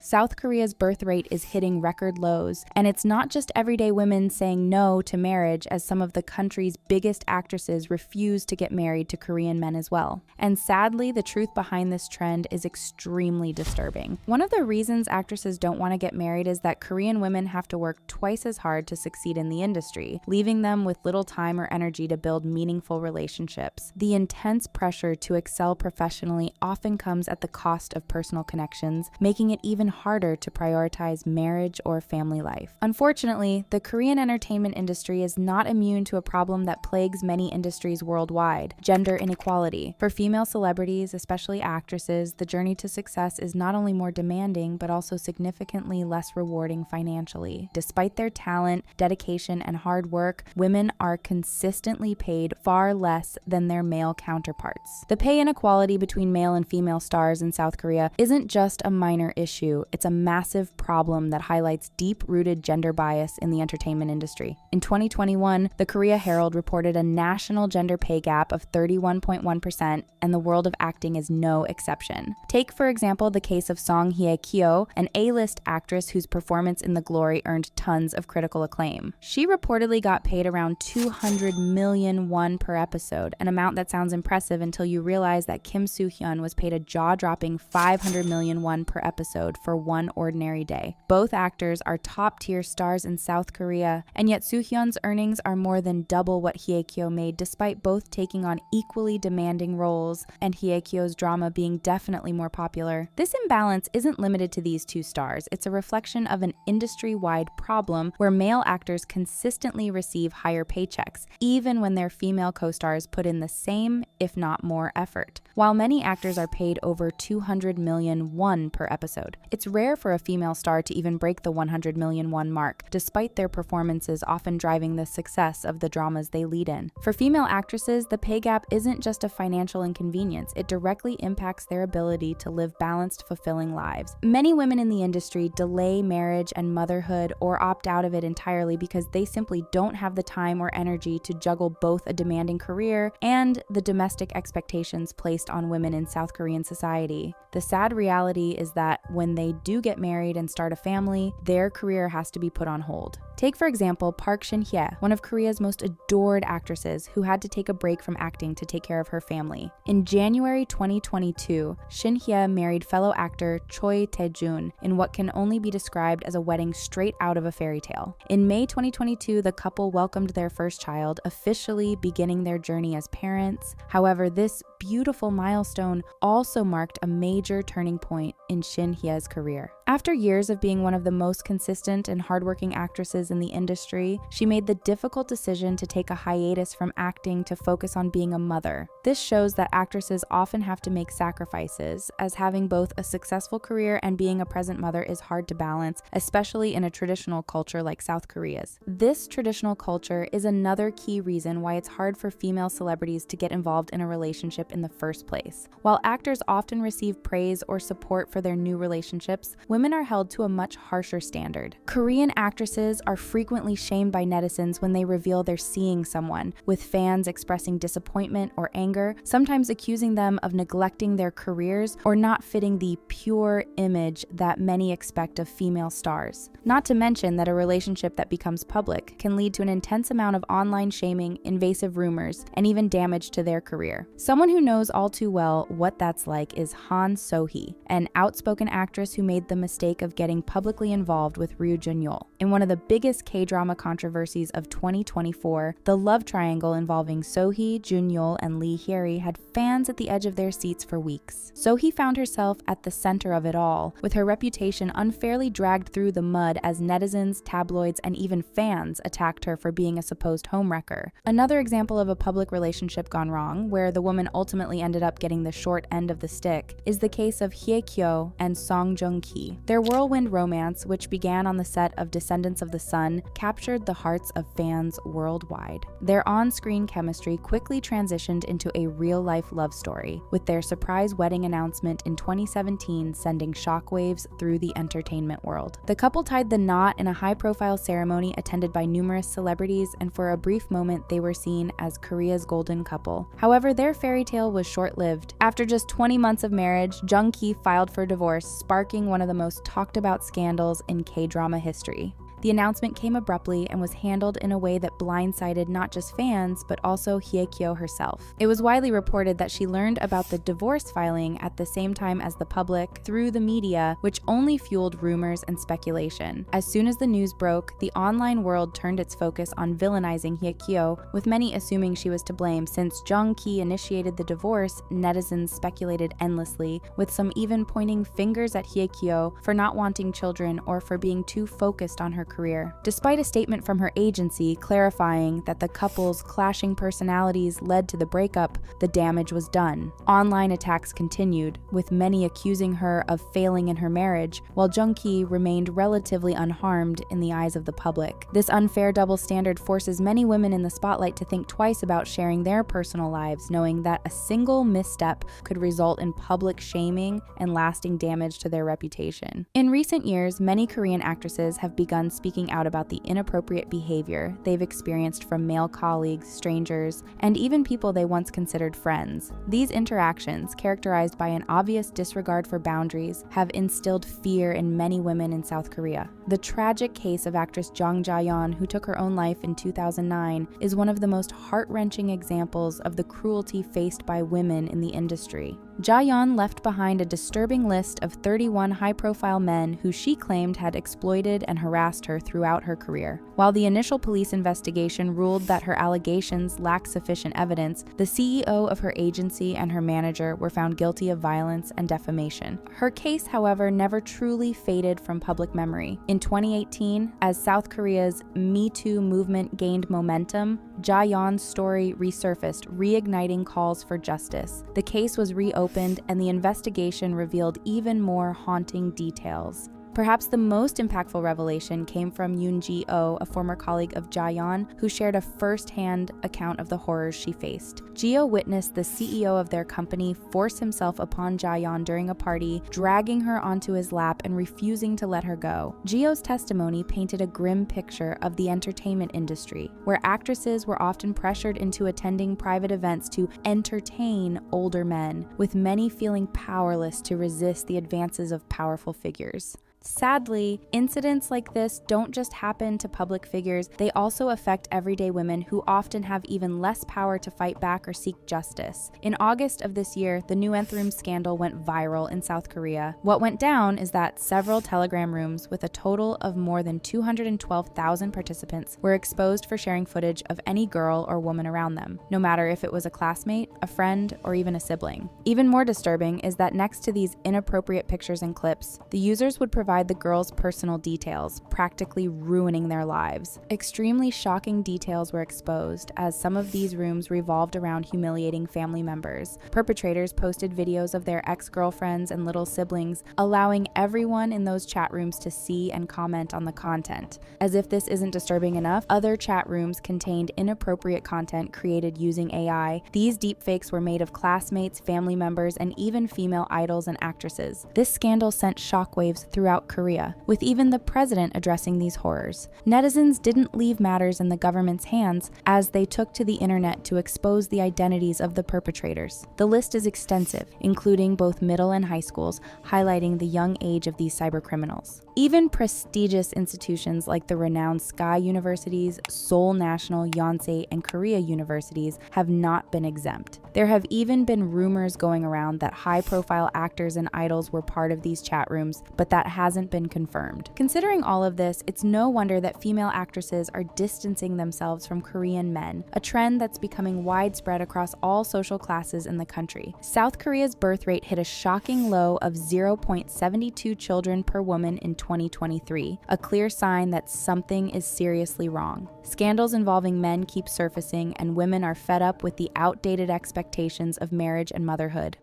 South Korea's birth rate is hitting record lows, and it's not just everyday women saying no to marriage, as some of the country's biggest actresses refuse to get married to Korean men as well. And sadly, the truth behind this trend is extremely disturbing. One of the reasons actresses don't want to get married is that Korean women have to work twice as hard to succeed in the industry, leaving them with little time or energy to build meaningful relationships. The intense pressure to excel professionally often comes at the cost of personal connections, making it even harder to prioritize marriage or family life. Unfortunately, the Korean entertainment industry is not immune to a problem that plagues many industries worldwide: gender inequality. For female celebrities, especially actresses, the journey to success is not only more demanding, but also significantly less rewarding financially. Despite their talent, dedication, and hard work, women are consistently paid far less than their male counterparts. The pay inequality between male and female stars in South Korea isn't just a minor issue, it's a massive problem that highlights deep-rooted gender bias in the entertainment industry. In 2021, the Korea Herald reported a national gender pay gap of 31.1%, and the world of acting is no exception. Take, for example, the case of Song Hye-kyo, an A-list actress whose performance in The Glory earned tons of critical acclaim. She reportedly got paid around 200 million won per episode, an amount that sounds impressive until you realize that Kim Soo-hyun was paid a jaw-dropping 500 million won per episode for one ordinary day. Both actors are top-tier stars in South Korea, and yet Soo-hyun's earnings are more than double what Hye-kyo made, despite both taking on equally demanding roles and Hye-kyo's drama being definitely more popular. This imbalance isn't limited to these two stars. It's a reflection of an industry-wide problem where male actors consistently receive higher paychecks, even when their female co-stars put in the same, if not more, effort. While many actors are paid over 200 million won per episode, it's rare for a female star to even break the 100 million won mark, despite their performances often driving the success of the dramas they lead in. For female actresses, the pay gap isn't just a financial inconvenience, it directly impacts their ability to live balanced, fulfilling lives. Many women in the industry delay marriage and motherhood or opt out of it entirely because they simply don't have the time or energy to juggle both a demanding career and the domestic expectations placed on women in South Korean society. The sad reality is that when they do get married and start a family, their career has to be put on hold. Take, for example, Park Shin-hye, one of Korea's most adored actresses who had to take a break from acting to take care of her family. In January 2022, Shin-hye married fellow actor Choi Tae-jun in what can only be described as a wedding straight out of a fairy tale. In May 2022, the couple welcomed their first child, officially beginning their journey as parents. However, this beautiful milestone also marked a major turning point in Shin-hye's career. After years of being one of the most consistent and hardworking actresses in the industry, she made the difficult decision to take a hiatus from acting to focus on being a mother. This shows that actresses often have to make sacrifices, as having both a successful career and being a present mother is hard to balance, especially in a traditional culture like South Korea's. This traditional culture is another key reason why it's hard for female celebrities to get involved in a relationship in the first place. While actors often receive praise or support for their new relationships, women are held to a much harsher standard. Korean actresses are frequently shamed by netizens when they reveal they're seeing someone, with fans expressing disappointment or anger, sometimes accusing them of neglecting their careers or not fitting the pure image that many expect of female stars. Not to mention that a relationship that becomes public can lead to an intense amount of online shaming, invasive rumors, and even damage to their career. Someone who knows all too well what that's like is Han So-hee, an outspoken actress who made the mistake of getting publicly involved with Ryu Jun-yeol. In one of the biggest K-drama controversies of 2024, the love triangle involving So-hee, Jun-yeol, and Lee Hyeri had fans at the edge of their seats for weeks. So-hee found herself at the center of it all, with her reputation unfairly dragged through the mud as netizens, tabloids, and even fans attacked her for being a supposed homewrecker. Another example of a public relationship gone wrong, where the woman ultimately ended up getting the short end of the stick, is the case of Hye-kyo and Song Joong-ki. Their whirlwind romance, which began on the set of Descendants of the Sun, captured the hearts of fans worldwide. Their on-screen chemistry quickly transitioned into a real-life love story, with their surprise wedding announcement in 2017 sending shockwaves through the entertainment world. The couple tied the knot in a high-profile ceremony attended by numerous celebrities, and for a brief moment they were seen as Korea's golden couple. However, their fairy tale was short-lived. After just 20 months of marriage, Joong-ki filed for divorce, sparking one of the most talked about scandals in K-drama history. The announcement came abruptly and was handled in a way that blindsided not just fans, but also Hye-kyo herself. It was widely reported that she learned about the divorce filing at the same time as the public through the media, which only fueled rumors and speculation. As soon as the news broke, the online world turned its focus on villainizing Hye-kyo, with many assuming she was to blame. Since Jung-ki initiated the divorce, netizens speculated endlessly, with some even pointing fingers at Hye-kyo for not wanting children or for being too focused on her career. Despite a statement from her agency clarifying that the couple's clashing personalities led to the breakup, the damage was done. Online attacks continued, with many accusing her of failing in her marriage, while Jung-ki remained relatively unharmed in the eyes of the public. This unfair double standard forces many women in the spotlight to think twice about sharing their personal lives, knowing that a single misstep could result in public shaming and lasting damage to their reputation. In recent years, many Korean actresses have begun speaking out about the inappropriate behavior they've experienced from male colleagues, strangers, and even people they once considered friends. These interactions, characterized by an obvious disregard for boundaries, have instilled fear in many women in South Korea. The tragic case of actress Jang Ja-yeon, who took her own life in 2009, is one of the most heart-wrenching examples of the cruelty faced by women in the industry. Ja-yeon left behind a disturbing list of 31 high-profile men who she claimed had exploited and harassed her throughout her career. While the initial police investigation ruled that her allegations lacked sufficient evidence, the CEO of her agency and her manager were found guilty of violence and defamation. Her case, however, never truly faded from public memory. In 2018, as South Korea's Me Too movement gained momentum, Ja-yeon's story resurfaced, reigniting calls for justice. The case was reopened, and the investigation revealed even more haunting details. Perhaps the most impactful revelation came from Yoon Ji-oh, a former colleague of Ja-yeon, who shared a first-hand account of the horrors she faced. Ji-oh witnessed the CEO of their company force himself upon Ja-yeon during a party, dragging her onto his lap and refusing to let her go. Ji-oh's testimony painted a grim picture of the entertainment industry, where actresses were often pressured into attending private events to entertain older men, with many feeling powerless to resist the advances of powerful figures. Sadly, incidents like this don't just happen to public figures, they also affect everyday women who often have even less power to fight back or seek justice. In August of this year, the new Room scandal went viral in South Korea. What went down is that several Telegram rooms with a total of more than 212,000 participants were exposed for sharing footage of any girl or woman around them, no matter if it was a classmate, a friend, or even a sibling. Even more disturbing is that next to these inappropriate pictures and clips, the users would provide the girls' personal details, practically ruining their lives. Extremely shocking details were exposed, as some of these rooms revolved around humiliating family members. Perpetrators posted videos of their ex-girlfriends and little siblings, allowing everyone in those chat rooms to see and comment on the content. As if this isn't disturbing enough, other chat rooms contained inappropriate content created using AI. These deepfakes were made of classmates, family members, and even female idols and actresses. This scandal sent shockwaves throughout Korea, with even the president addressing these horrors. Netizens didn't leave matters in the government's hands, as they took to the internet to expose the identities of the perpetrators. The list is extensive, including both middle and high schools, highlighting the young age of these cybercriminals. Even prestigious institutions like the renowned Sky Universities, Seoul National, Yonsei, and Korea universities have not been exempt. There have even been rumors going around that high-profile actors and idols were part of these chat rooms, but that hasn't been confirmed. Considering all of this, it's no wonder that female actresses are distancing themselves from Korean men, a trend that's becoming widespread across all social classes in the country. South Korea's birth rate hit a shocking low of 0.72 children per woman in 2023, a clear sign that something is seriously wrong. Scandals involving men keep surfacing, and women are fed up with the outdated expectations of marriage and motherhood.